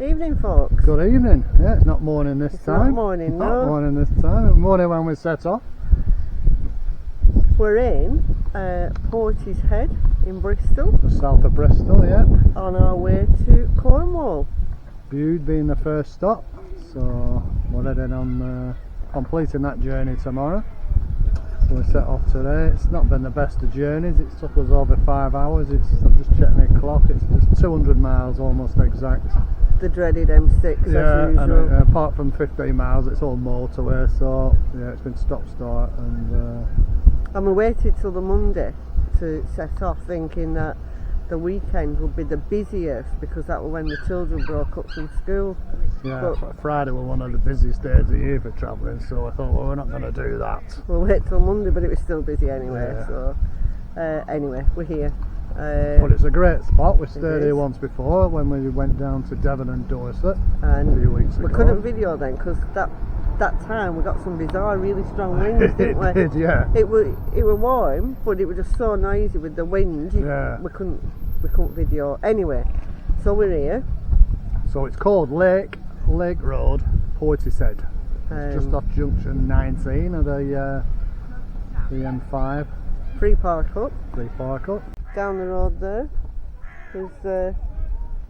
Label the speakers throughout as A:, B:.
A: Evening, folks.
B: Good evening. Yeah, it's not morning this time.
A: Not morning, no.
B: Not morning this time. Morning when we set off.
A: We're in Portishead in Bristol.
B: Just south of Bristol, yeah.
A: On our way to Cornwall.
B: Bude being the first stop. So we're heading on completing that journey tomorrow. So we set off today. It's not been the best of journeys. It took us over 5 hours. I've just checked my clock. It's just 200 miles almost exact.
A: The dreaded M6
B: Yeah,
A: as usual.
B: and apart from 15 miles, it's all motorway. So yeah, it's been stop-start
A: And we waited till the Monday to set off, thinking that the weekend would be the busiest because that was when the children broke up from school.
B: yeah, Friday was one of the busiest days of the year for travelling, so I thought, well, we're not going to do that.
A: We'll wait till Monday, but it was still busy anyway.
B: Yeah.
A: So anyway, we're here.
B: But it's a great spot. We stayed here once before when we went down to Devon and Dorset
A: And
B: a few weeks ago.
A: we couldn't video then because that time we got some bizarre, really strong winds, didn't we?
B: It did, yeah.
A: It was warm, but it was just so noisy with the wind.
B: Yeah.
A: We couldn't video. Anyway, so we're here.
B: So it's called Lake Road, Portishead. It's just off junction 19 of the M5.
A: Free park up.
B: Free park up.
A: Down the road there, there's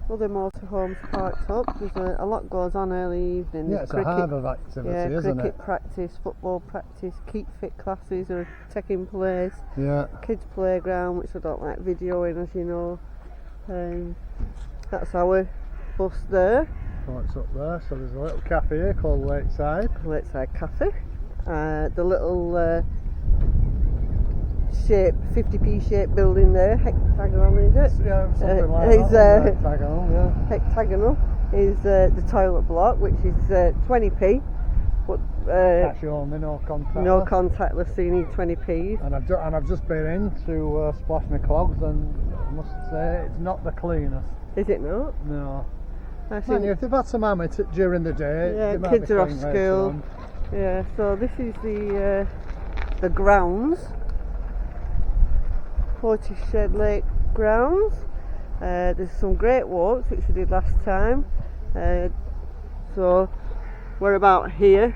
A: other motorhomes parked up. There's a lot goes on early evening.
B: Yeah, it's a hive of activity, isn't it?
A: Cricket practice, football practice, keep fit classes are taking place.
B: Yeah.
A: Kids playground, which I don't like videoing, as you know. That's our bus there.
B: Oh, it's up there. So there's a little cafe here called Lakeside.
A: Lakeside Cafe. The little shape, 50p shaped building there, hectagonal, is it?
B: Yeah, something like that. Hectagonal, yeah.
A: Hectagonal is the toilet block, which is 20p, but
B: Cash only, no contactless.
A: no contactless, so you need 20p.
B: And I've just been in to splash my clogs, and I must say it's not the cleanest.
A: Is it not?
B: No.
A: I
B: Man,
A: think,
B: if they've had some hammer during the day,
A: yeah,
B: it might
A: kids
B: be
A: are off
B: clean later
A: school.
B: on.
A: Yeah, so this is the grounds. Portishead Lake grounds. There's some great walks which we did last time. So we're about here.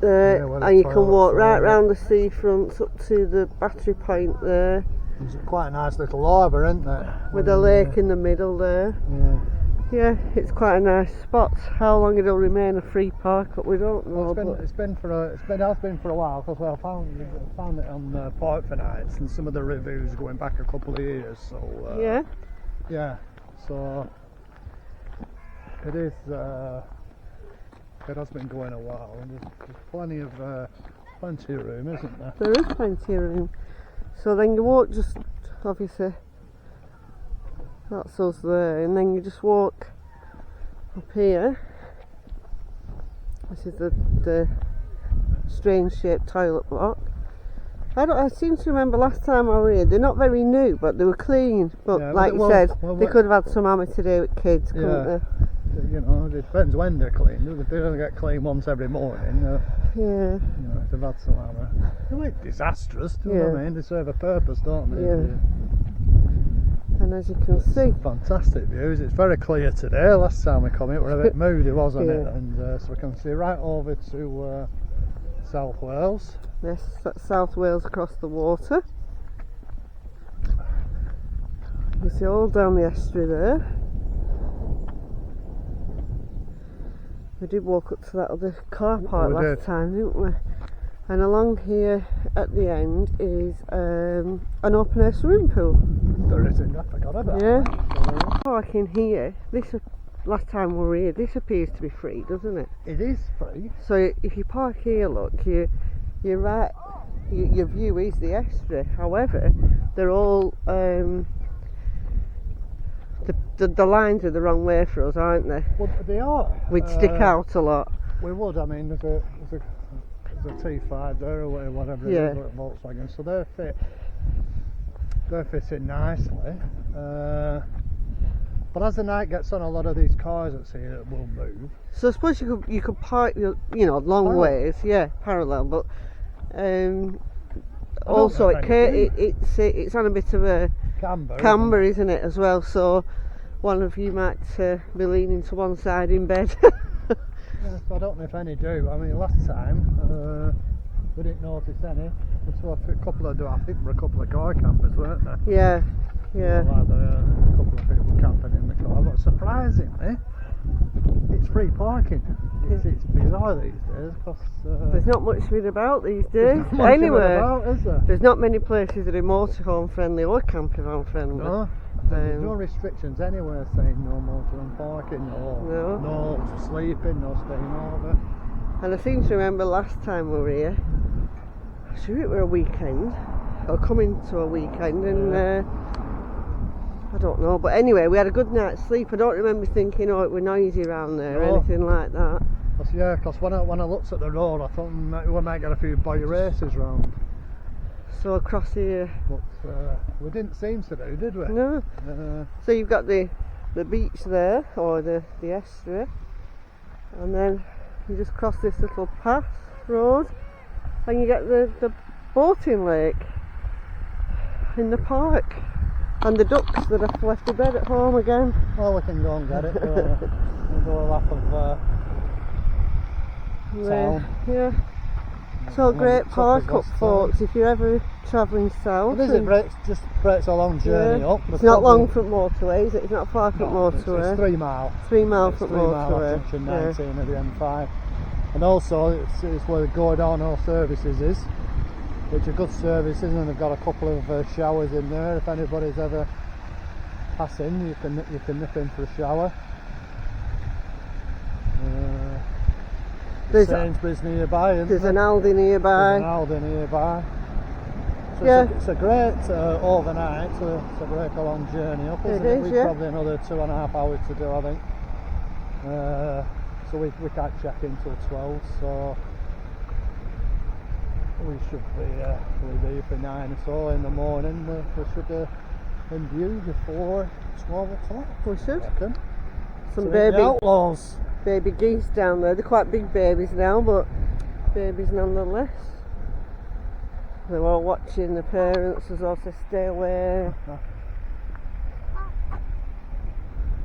A: And you can walk right round the seafront up to the battery point there.
B: It's quite a nice little harbour, isn't there?
A: With a lake in the middle there.
B: Yeah.
A: Yeah, it's quite a nice spot. How long it'll remain a free park up, we don't know.
B: Well, it's been for a while, because I found it on Park for Nights and some of the reviews going back a couple of years. So yeah. So it is. It has been going a while, and there's plenty of room, isn't there?
A: There is plenty of room. So then you walk just, obviously, that's us there, and then you just walk up here. This is the strange shaped toilet block. I seem to remember last time I was here, they're not very new, but they were clean. But
B: Yeah,
A: like you said, they could have had some hammer to do with kids, couldn't they?
B: You know, it depends when they're clean. They don't get clean once every morning.
A: Yeah.
B: You know, if they've had some hammer. They weren't disastrous, do you know what I mean? They serve a purpose, don't they?
A: Yeah. And as you can see,
B: fantastic views. It's very clear today. Last time we come, it was a bit moody, wasn't it? And so we can see right over to South Wales.
A: Yes, that's South Wales across the water. You see all down the estuary there. We did walk up to that other car park last time, didn't we? And along here at the end is an open air swimming pool.
B: There isn't, I forgot about
A: that.
B: Yeah.
A: Parking here, last time we were here, this appears to be free, doesn't it?
B: It is free.
A: So if you park here, look, you're right, your view is the estuary. However, they're all, the lines are the wrong way for us, aren't they?
B: Well, they are.
A: We'd stick out a lot.
B: We would, I mean, there's a T5 there or whatever it is, like Volkswagen, so they're fitting nicely. But as the night gets on, a lot of these cars that's here will move.
A: So I suppose you could park, long ways, parallel, but also it's on a bit of a camber, isn't it, as well? So one of you might be leaning to one side in bed.
B: Yeah, so I don't know if any do. I mean, last time we didn't notice any. We saw a couple of, I think there were a couple of car campers, weren't there?
A: Yeah, yeah.
B: Well, a couple of people camping in the car, but surprisingly, it's free parking. It's bizarre these days because
A: there's not much been about these days. Anywhere. There's not many places that are motorhome friendly or camper van friendly.
B: No. There's no restrictions anywhere saying no motorhome parking, no sleeping, no staying over.
A: And I seem to remember last time we were here, I'm sure it were a weekend, or coming to a weekend, and I don't know, but anyway, we had a good night's sleep. I don't remember thinking, oh, it were noisy around there or anything like that.
B: Yeah, because when I looked at the road, I thought we might get a few boy races round.
A: So across here.
B: But we didn't seem to do, did we?
A: No. So you've got the beach there, or the estuary, and then you just cross this little path road, and you get the boating lake in the park, and the ducks that have left the bed at home again.
B: Well, we can go and get it. We'll do a lap of town.
A: Yeah. So great park up, folks, if you're ever travelling south.
B: It just breaks a long journey up.
A: It's not long from motorway, is it? It's not far from motorway.
B: It's 3 miles.
A: 3 miles from
B: 3 miles
A: motorway.
B: off junction 19 of the M5. And also, it's where Gordano Services is, which are good services, and they've got a couple of showers in there. If anybody's ever passing, you can nip in for a shower. There's Sainsbury's nearby,
A: there's an Aldi nearby.
B: So it's a great overnight to break a long journey up, isn't it? We've probably another 2.5 hours to do, I think. So we can't check in till 12, so we should be here for 9 or so in the morning. We should in view before 12 o'clock.
A: We should. Some
B: outlaws.
A: Baby geese down there. They're quite big babies now, but babies nonetheless. They're all watching the parents as well to stay away.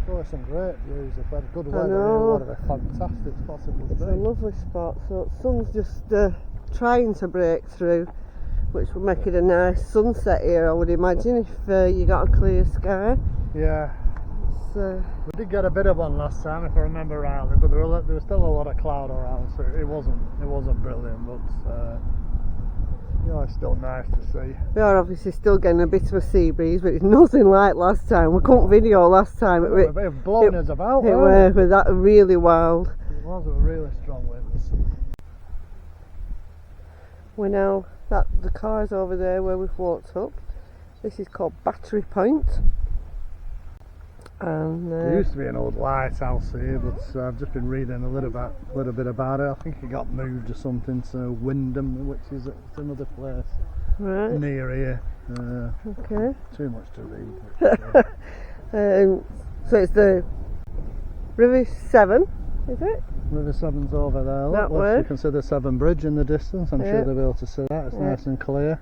B: Oh, some great views. If we had good weather, it would have been fantastic spot to be.
A: It's a lovely spot. So the sun's just trying to break through, which would make it a nice sunset here, I would imagine, if you got a clear sky.
B: Yeah. We did get a bit of one last time, if I remember rightly, but there was still a lot of cloud around, so it wasn't brilliant, but it's still nice to see.
A: We are obviously still getting a bit of a sea breeze, but it's nothing like last time. We couldn't video last time.
B: It was blowing us about.
A: It was that really wild.
B: It was a really strong wind.
A: We're now at the cars over there where we've walked up. This is called Battery Point. And
B: there used to be an old lighthouse here, but I've just been reading a little bit about it. I think it got moved or something to Wyndham, which is another place near here.
A: Okay.
B: Too much to read.
A: So it's the River Severn, is it?
B: River Severn's over there.
A: That way.
B: You can see the Severn Bridge in the distance. I'm sure they'll be able to see that. It's nice and clear.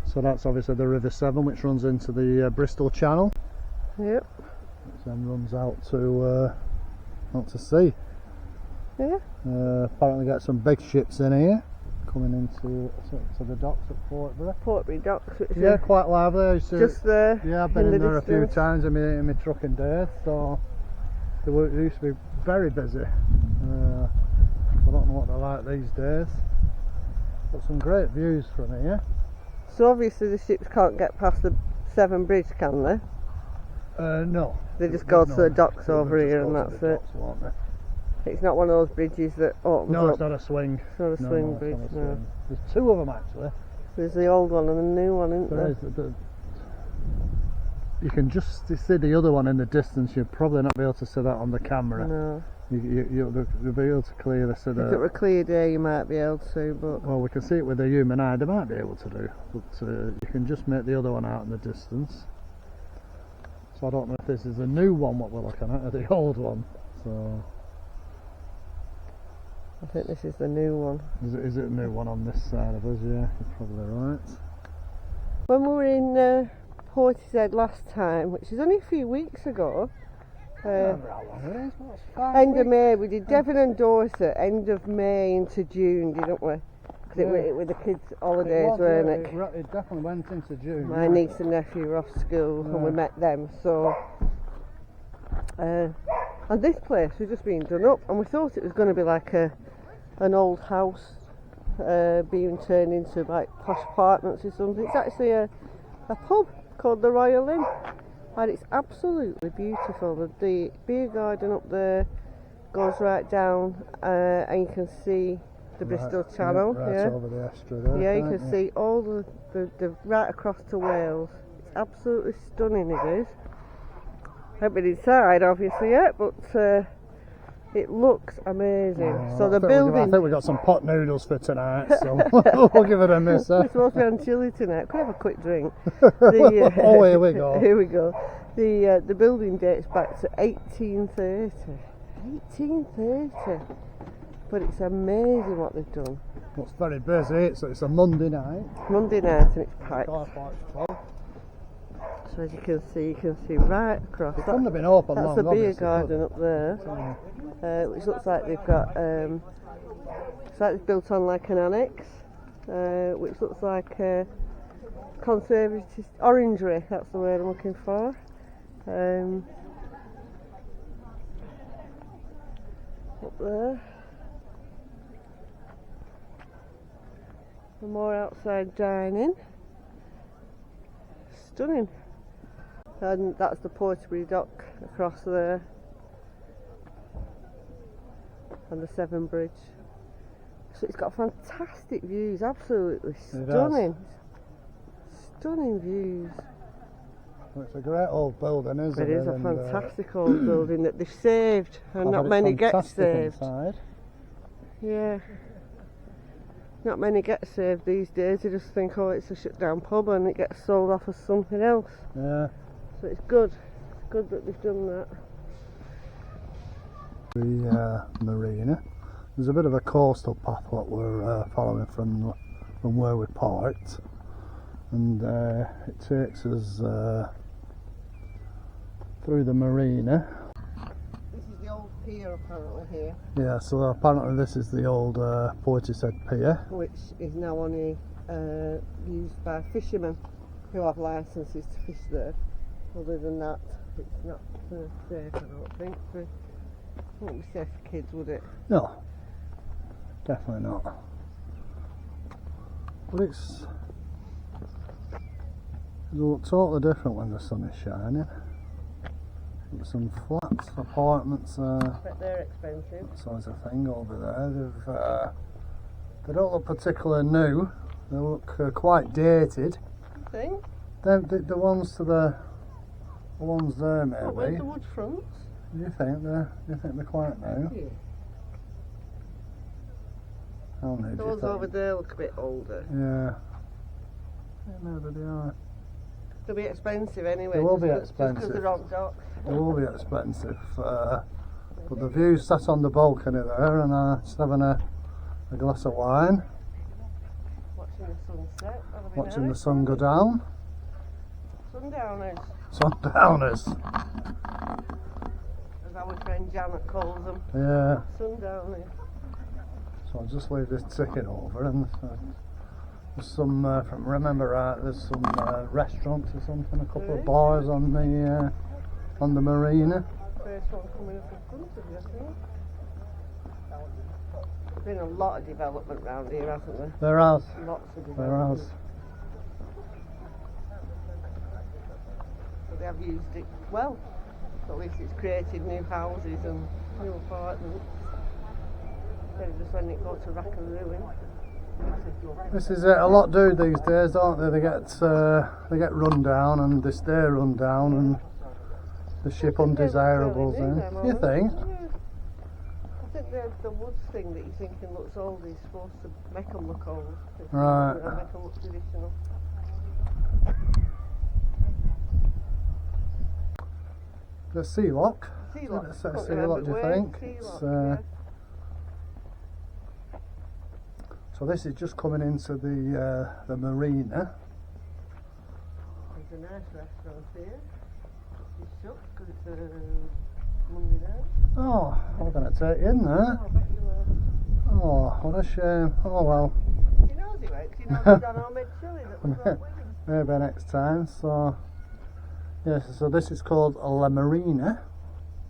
B: So that's obviously the River Severn, which runs into the Bristol Channel.
A: Yep.
B: Which then runs out to sea.
A: Yeah.
B: Apparently get some big ships in here coming into the docks at Portbury.
A: Portbury docks.
B: Yeah, quite lively.
A: Just there.
B: Yeah, I've been in there a few times in my trucking days, so it used to be very busy. I don't know what they're like these days. Got some great views from here.
A: So obviously the ships can't get past the Severn Bridge, can they?
B: No.
A: They just go to the docks over here and that's it. It's not one of those bridges that opens up.
B: No, it's not a swing.
A: It's not a swing bridge, no.
B: There's two of them actually.
A: There's the old one and the new one, isn't there?
B: You can just see the other one in the distance. You'll probably not be able to see that on the camera.
A: No.
B: You'll be able to clearly see that.
A: If it were a clear day you might be able to, but...
B: Well, we can see it with the human eye, they might be able to do, but you can just make the other one out in the distance. So I don't know if this is the new one what we're looking at, or the old one. So
A: I think this is the new one.
B: Is it a new one on this side of us? Yeah, you're probably right.
A: When we were in Portishead last time, which is only a few weeks ago.
B: I remember how long it is. What's 5
A: End
B: weeks?
A: of May. We did Devon and Dorset, end of May into June, didn't we? Because it was the kids' holidays, weren't it?
B: It definitely went into June.
A: My niece and nephew were off school and we met them, so and this place was just being done up, and we thought it was going to be like an old house being turned into like posh apartments or something. It's actually a pub called the Royal Inn, and it's absolutely beautiful. The beer garden up there goes right down, and you can see the Bristol Channel.
B: Right over the estuary there.
A: Yeah, you can see all the right across to Wales. It's absolutely stunning, it is. Haven't been inside obviously yet, but it looks amazing. So the building...
B: I think we got some pot noodles for tonight, so we'll give it a miss.
A: We're supposed to be on chilli tonight. Could have a quick drink.
B: Oh, here we go.
A: Here we go. The building dates back to 1830. 1830. But it's amazing what they've done.
B: It's very busy. It's a Monday night.
A: Monday night, and it's packed. So as you can see right across.
B: It couldn't have been open long.
A: That's the beer garden up there, which looks like they've got. It's like it's built on like an annex, which looks like conservative orangery. That's the word I'm looking for. Up there. And more outside dining. Stunning. And that's the Portishead dock across there. And the Severn Bridge. So it's got fantastic views, absolutely stunning. Stunning views.
B: Well, it's a great old building, isn't it?
A: It is a fantastic old building that they've saved, and not many get saved.
B: Inside.
A: Yeah. Not many get saved these days. They just think, oh, it's a shut down pub, and it gets sold off as something else.
B: Yeah.
A: So it's good. It's good that they've done that.
B: The marina. There's a bit of a coastal path what we're following from where we parked, and it takes us through the marina.
A: This is the old pier apparently here.
B: Yeah, so apparently this is the old Portishead pier,
A: which is now only used by fishermen who have licences to fish there. Other than that, it's not safe, I don't think. It wouldn't be safe for kids, would it?
B: No, definitely not. But it looks totally different when the sun is shining. There's some flats, apartments.
A: But they're expensive.
B: Size of thing over there. They don't look particularly new. They look quite dated.
A: You think?
B: The ones to the ones there, maybe.
A: What, where's the wood fronts?
B: Do you think they're quite new?
A: Yeah.
B: How new do you
A: Those
B: think?
A: over there look a bit older.
B: Yeah. Yeah, maybe they are.
A: They'll be expensive anyway.
B: They will be
A: Just
B: expensive.
A: because they're on dock.
B: They will be expensive. But the view sat on the balcony there, and just having a glass of wine,
A: Watching the sunset. That'll be
B: watching the
A: nice.
B: sun go down.
A: Sundowners,
B: Sundowners.
A: as our friend Janet calls them.
B: Yeah.
A: Sundowners.
B: So I'll just leave this ticket over, and there's some. If I remember right, there's some restaurants or something. A couple of bars on the marina.
A: First one coming up in front of you, I think. There's been a lot of development round here, hasn't there?
B: There has.
A: Lots of
B: There
A: development.
B: has.
A: But they have used it well. At least it's created new houses and new apartments. Instead of just letting it go to rack and ruin.
B: This is it. A lot do these days, don't they? They get run down, and they stay run down, and they ship undesirables in. You think?
A: Yeah. I think the woods thing that you're thinking looks old is supposed to make them look old.
B: Right.
A: Make them look traditional.
B: The sea lock.
A: Sea lock.
B: It's a sea lock, do you think?
A: Yeah.
B: So this is just coming into the marina.
A: There's a nice restaurant here. It's shut because it's Monday night.
B: Oh, I'm going to take you in there.
A: Oh, I bet you will.
B: Oh, what a shame. Oh well.
A: He knows he works. He knows he's done homemade chilli that was brought with him.
B: Maybe next time. So, yes, so this is called La Marina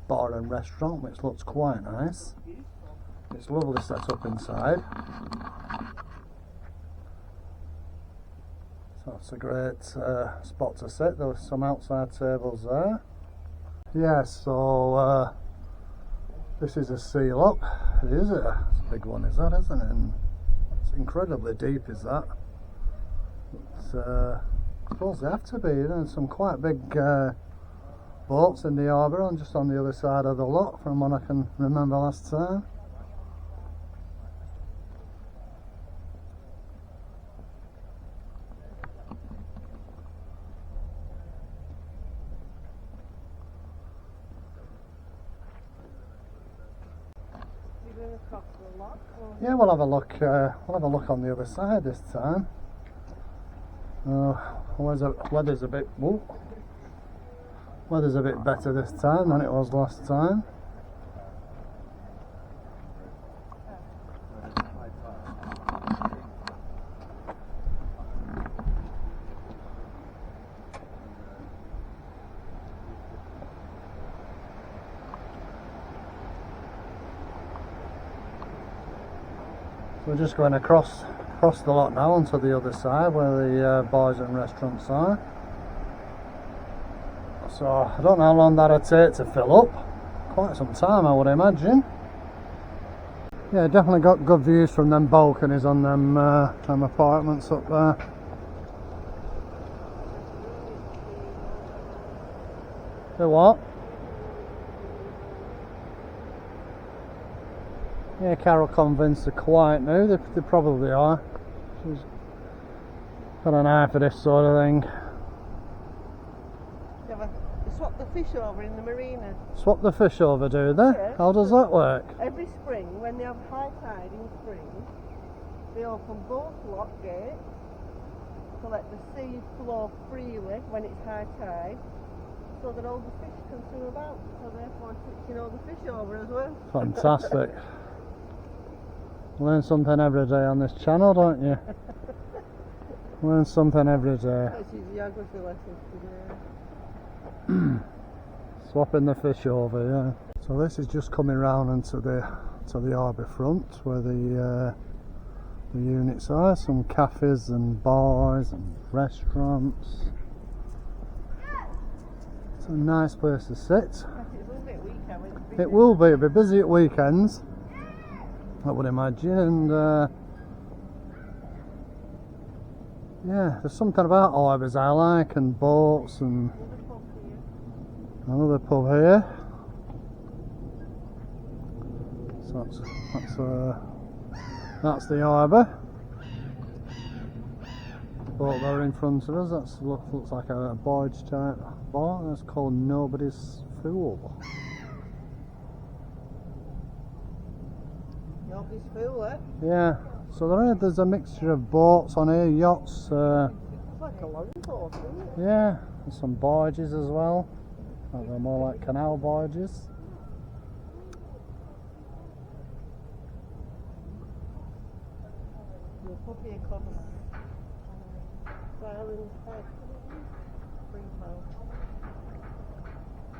B: Bar and Restaurant, which looks quite nice. It's lovely set up inside. So it's a great spot to sit. There were some outside tables there. Yeah, so this is a seal up. It is it's a big one, is that, isn't it? And it's incredibly deep, is that? But, I suppose they have to be. There's some quite big boats in the harbour, and just on the other side of the lot, from what I can remember last time. Yeah, we'll have a look. We'll have a look on the other side this time. Weather's a bit. Whoa, weather's a bit better this time than it was last time. We're just going across the lot now onto the other side where the bars and restaurants are. So I don't know how long that'll take to fill up. Quite some time, I would imagine. Yeah, definitely got good views from them balconies on them apartments up there. The what? Yeah, Carol convinced they're quiet now. They probably are. She's got an eye for this sort of thing.
A: They swap the fish over in the marina.
B: Swap the fish over, do they?
A: Yeah.
B: How does that work?
A: Every spring, when they have high tide in spring, they open both lock gates to let the sea flow freely when it's high tide, so that all the fish can swim about. So therefore, switching all the fish over as well.
B: Fantastic. Learn something every day on this channel, don't you? Learn something every day.
A: That's his geography lessons today.
B: Swapping the fish over, yeah. So this is just coming round into the harbour front where the units are. Some cafes and bars and restaurants. It's a nice place to sit. It will be. It'll be busy at weekends, I would imagine, and yeah, there's something about harbours I like, and boats, and another pub here. So that's the harbour. Boat there in front of us. That looks like a barge type bar. That's called Nobody's Fool.
A: Nobody's Fool, eh?
B: Yeah. So there's a mixture of boats on here, yachts.
A: It's like a long boat, isn't it?
B: Yeah, and some barges as well. They're more like canal barges.
A: The pub here called Siren's Head.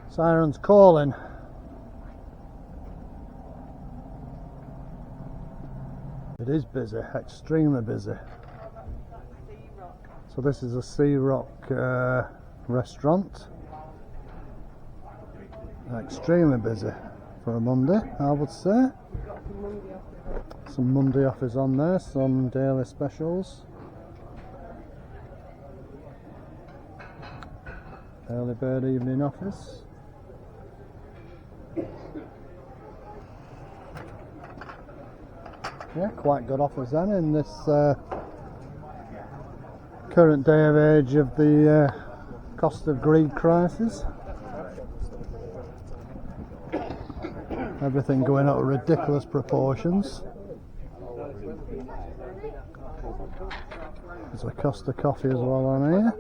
B: Siren's calling. It is busy, extremely busy. So this is a Sea Rock restaurant. Extremely busy for a Monday, I would say. Some Monday offers on there, some daily specials. Early bird evening offers. Yeah, quite good offers then in this current day of age of the cost of greed crisis. Everything going up ridiculous proportions. There's a Costa coffee as well on here.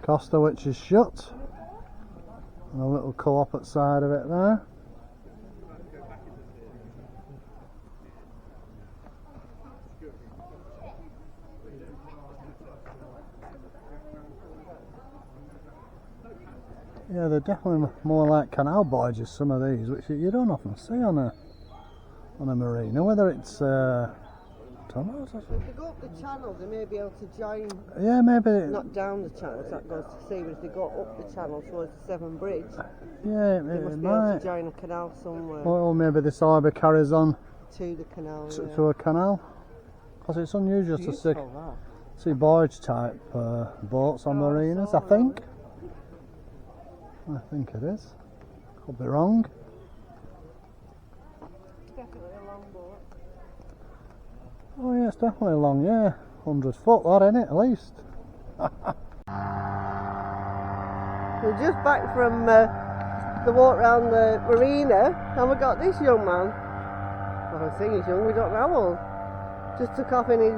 B: Costa, which is shut, and a little co-op at side of it there. Yeah, they're definitely more like canal barges, some of these, which you don't often see on a marina, whether it's tunnels.
A: If they go up the channel, they may be able to join.
B: Yeah, maybe.
A: Not down the channel, so that goes to sea, but if they go up the channel towards the Severn Bridge,
B: yeah,
A: they must be able to join a canal somewhere.
B: Or maybe this harbour carries on
A: to the canal.
B: To a canal, because it's unusual to see barge type boats on marinas. I think it is. Could be wrong.
A: Definitely a long boat.
B: Oh yeah, it's definitely long, yeah. 100 foot, that, isn't it, at least?
A: We're just back from the walk around the marina, and we got this young man. Well, I think he's young, we don't know how old. Just took off in his,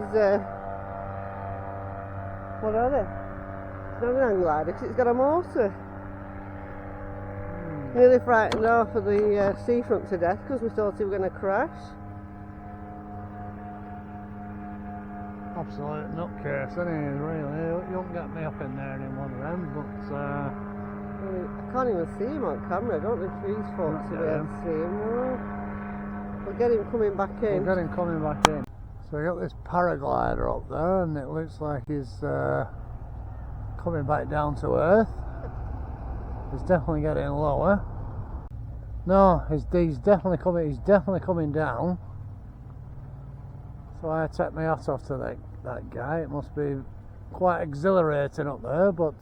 A: what are they? It's not an hang glider, because it's got a motor. Nearly frightened off of the seafront to death because we thought he was going to crash.
B: Absolute nutcase, isn't he? Really, you won't get me up in there in one of them, but
A: I can't even see him on camera. I don't know if these folks will be able to see him. We'll get him coming back in.
B: We'll get him coming back in. So we got this paraglider up there, and it looks like he's coming back down to earth. He's definitely getting lower. No, he's definitely coming down. So I take my hat off to that guy. It must be quite exhilarating up there, but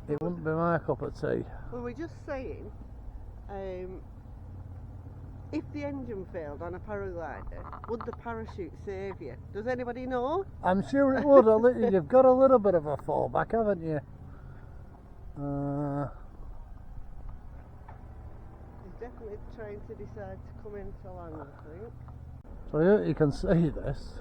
B: it wouldn't be my cup of tea.
A: Well, we're just saying, if the engine failed on a paraglider, would the parachute save you? Does anybody know?
B: I'm sure it would. You've got a little bit of a fallback, haven't you?
A: He's definitely trying to decide to come into land, I think.
B: So you can see this.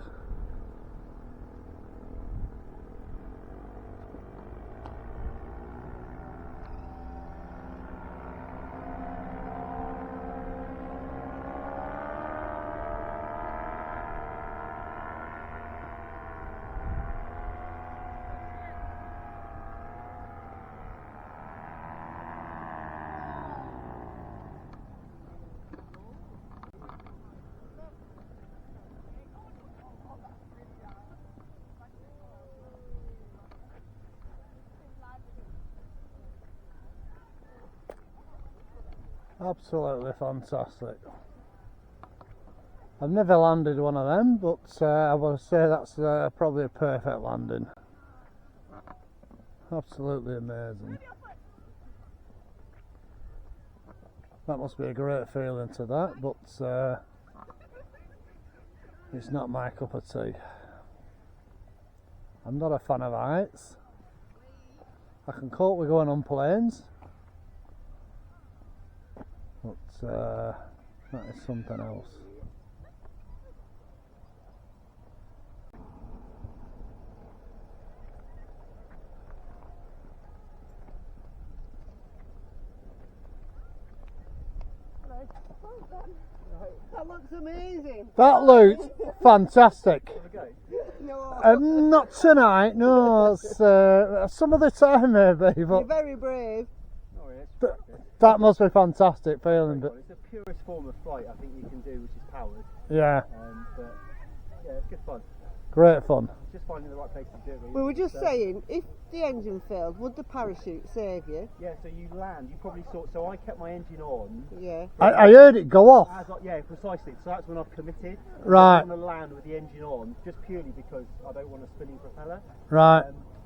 B: Absolutely fantastic. I've never landed one of them, but I would say that's probably a perfect landing. Absolutely amazing. That must be a great feeling to that, but it's not my cup of tea. I'm not a fan of heights. I can cope with going on planes, but that is something else.
A: That looks amazing.
B: That looked fantastic.
A: No.
B: Not tonight, no. It's, some other time maybe. But
A: You're very brave.
B: That must be fantastic feeling. But
C: it's the purest form of flight I think you can do, which is powered.
B: Yeah.
C: But yeah, it's good fun.
B: Great fun.
C: Just finding the right place to do it. Really.
A: We were just saying, if the engine failed, would the parachute save you?
C: Yeah, so you land, you probably saw, so I kept my engine on.
A: Yeah.
B: I heard it go off.
C: Yeah, precisely. So that's when I've committed.
B: Right.
C: I don't want to land with the engine on, just purely because I don't want a spinning propeller.
B: Right.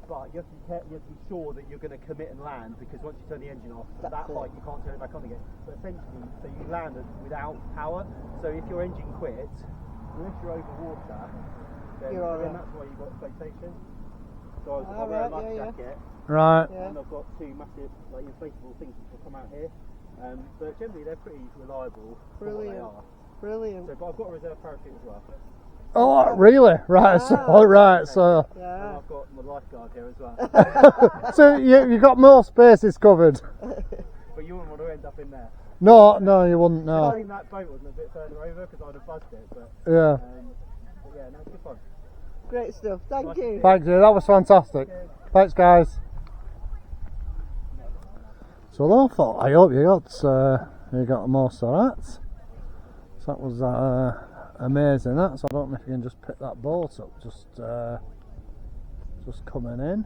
C: But you have to be sure that you're going to commit and land, because once you turn the engine off, at that height you can't turn it back on again. But essentially, so you land without power. So if your engine quits, unless you're over water, then that's why you've got flotation. So I wear a life jacket.
B: Right.
C: And I've got two massive inflatable things which will come out here. But generally they're pretty reliable for what they are.
A: Brilliant.
C: So, but I've got a reserve parachute as well.
B: Oh, really? Right. So
A: Yeah.
C: And I've got my lifeguard here as well.
B: so you got more spaces covered.
C: But you wouldn't want to end up in there.
B: No, you wouldn't.
C: I
B: No.
C: think that boat wasn't a bit further over because I'd have buzzed it. But
B: Yeah.
C: yeah, no, it's good fun.
A: Great stuff. Thank you.
B: Thank you. That was fantastic. Thanks, guys. So I thought, I hope you got most of that. So that was amazing. That. So I don't know if you can just pick that boat up, just coming in.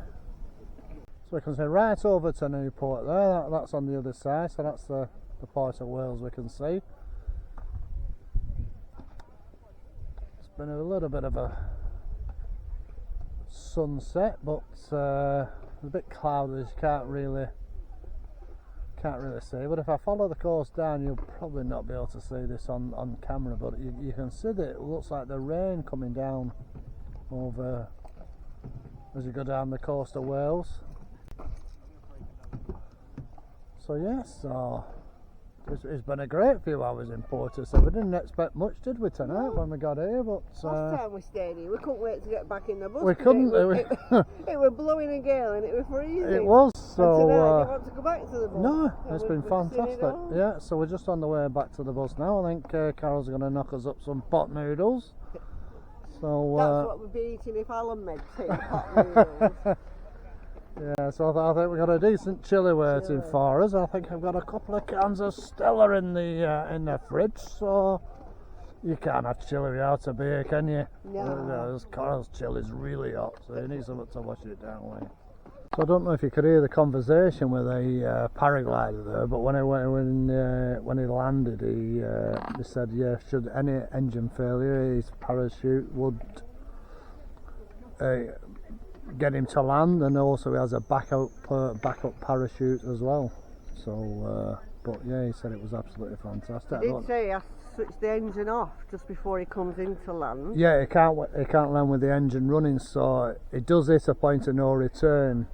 B: So we can see right over to Newport there. That's on the other side. So that's the part of Wales we can see. It's been a little bit of a sunset, but a bit cloudy. You can't really see, but if I follow the course down, you'll probably not be able to see this on camera, but you can see that it looks like the rain coming down over as you go down the coast of Wales. So yes, it's been a great few hours in Portishead. We didn't expect much, did we, tonight when we got here? But
A: last time we stayed here, we couldn't wait to get back in the bus.
B: We couldn't.
A: It was blowing a gale and it was freezing.
B: It was. So
A: and tonight, you want to go back to the bus?
B: no, it's been
A: We've seen
B: fantastic.
A: it all.
B: Yeah, so we're just on the way back to the bus now. I think Carol's going to knock us up some pot noodles. So
A: that's what we'd be eating if Alan made tea, pot noodles.
B: yeah, so I think we've got a decent chili waiting for us. I think I've got a couple of cans of Stella in the fridge, so you can't have chili without a beer, can you?
A: No.
B: Carol's chili's really hot, so you need something to wash it down with. So I don't know if you could hear the conversation with a paraglider there, but when he landed, he said, yeah, should any engine failure, his parachute would get him to land, and also he has a backup parachute as well. So, but yeah, he said it was absolutely fantastic.
A: He did say he has to switch the engine off just before he comes into land.
B: Yeah, he can't land with the engine running, so it does hit a point of no return.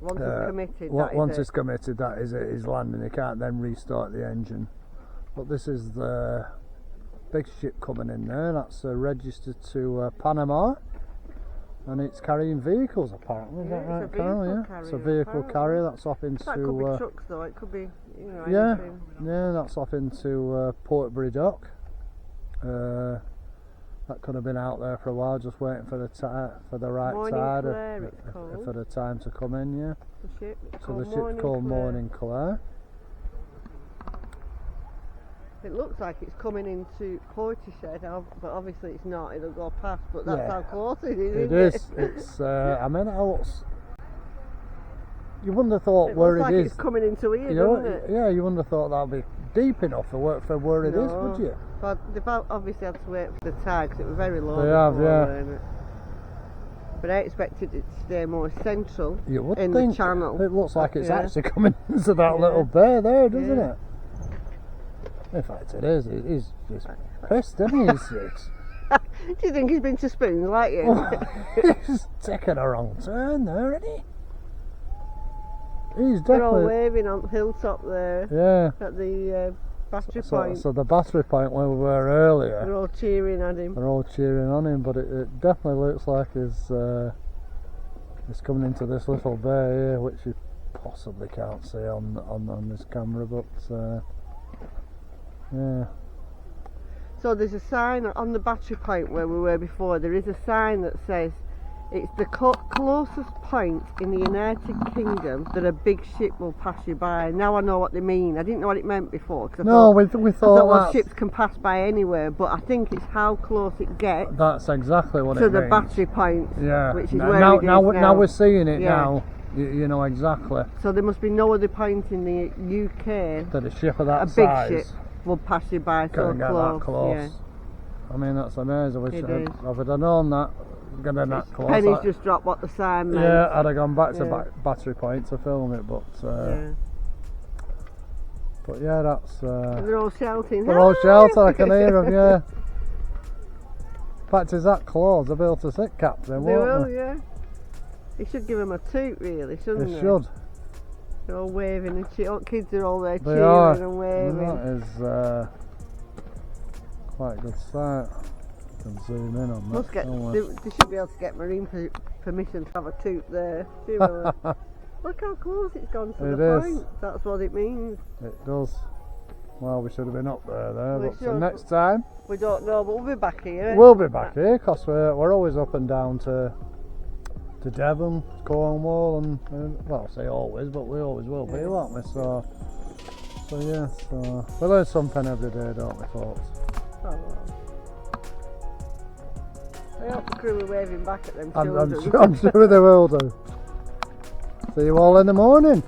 A: Once it's committed,
B: once it's committed, that is it. He's landing. He can't then restart the engine. But this is the big ship coming in there. That's registered to Panama, and it's carrying vehicles apparently. Is that right, Carol? Yeah, it's a vehicle carrier. That's off into.
A: That could be trucks though. It could be,
B: yeah,
A: anything.
B: Yeah. That's off into Portbury Dock. That could have been out there for a while, just waiting for the right
A: Morning
B: tide
A: Clare, it's called.
B: for the time to come in. Yeah.
A: The ship.
B: So the ship's called Morning Clare.
A: It looks like it's coming into Portishead, but obviously it's not. It'll go past, but that's how close it is.
B: It is. It's. I mean, you wouldn't have thought where it is.
A: It's coming into here, doesn't it?
B: Yeah, you wouldn't have thought that'd be deep enough for where it is, would you?
A: But they've obviously had to wait for the tide because it was very low.
B: They have, yeah.
A: Weren't it? But I expected it to stay more central
B: You would
A: in
B: think.
A: the channel.
B: It looks like it's actually coming into that little bay there, doesn't
A: Yeah.
B: it? In fact, it is. He's pissed, isn't he?
A: Do you think he's been to Spoons like you?
B: He's taken a wrong turn there, isn't he? He's
A: They're all
B: definitely.
A: waving on the hilltop there
B: Yeah.
A: at the battery point.
B: So the battery point where we were earlier.
A: They're all cheering at him.
B: They're all cheering on him, but it definitely looks like he's coming into this little bay here, which you possibly can't see on this camera, but yeah.
A: So there's a sign on the battery point where we were before. There is a sign that says it's the closest point in the United Kingdom that a big ship will pass you by. Now I know what they mean. I didn't know what it meant before. Cause
B: we thought
A: well, ships can pass by anywhere, but I think it's how close it gets
B: that's exactly what
A: to
B: it
A: the
B: means.
A: battery point,
B: Yeah.
A: which is
B: now,
A: where
B: now,
A: it is
B: now,
A: now.
B: we're seeing it
A: Yeah.
B: now. You know exactly
A: So there must be no other point in the UK
B: that a ship of that
A: a big
B: size
A: ship will pass you by so
B: can get
A: close.
B: that close.
A: Yeah.
B: I mean, that's amazing.
A: It is.
B: If I'd have known that, getting that close.
A: Penny's just dropped what the sign meant.
B: Yeah, I'd have gone back to
A: Yeah.
B: battery point to film it, but
A: Yeah.
B: but yeah, that's.
A: They're all shouting.
B: They're all
A: "Hi!"
B: shouting. I can hear them. Yeah. In fact, is that close? They'll be able to sit captain,
A: They
B: won't
A: will,
B: they?
A: yeah. You should give them a toot, really, shouldn't
B: They
A: they?
B: should.
A: They're all waving and cheering. Kids are all there
B: They
A: cheering
B: are.
A: and waving.
B: That is quite a good sight. Can zoom in on that.
A: They should be able to get marine permission to have a toot there. Look how close it's gone to the point. That's what it means.
B: It does. Well, we should have been up there, but so next time...
A: We don't know, but we'll be back here.
B: We'll be back here, because we're always up and down to Devon, Cornwall, and well, I say always, but we always will be, won't we? So yeah, so we learn something every day, don't we, folks?
A: Oh, well. I hope the crew are waving back at them children.
B: I'm sure they will do. See you all in the morning.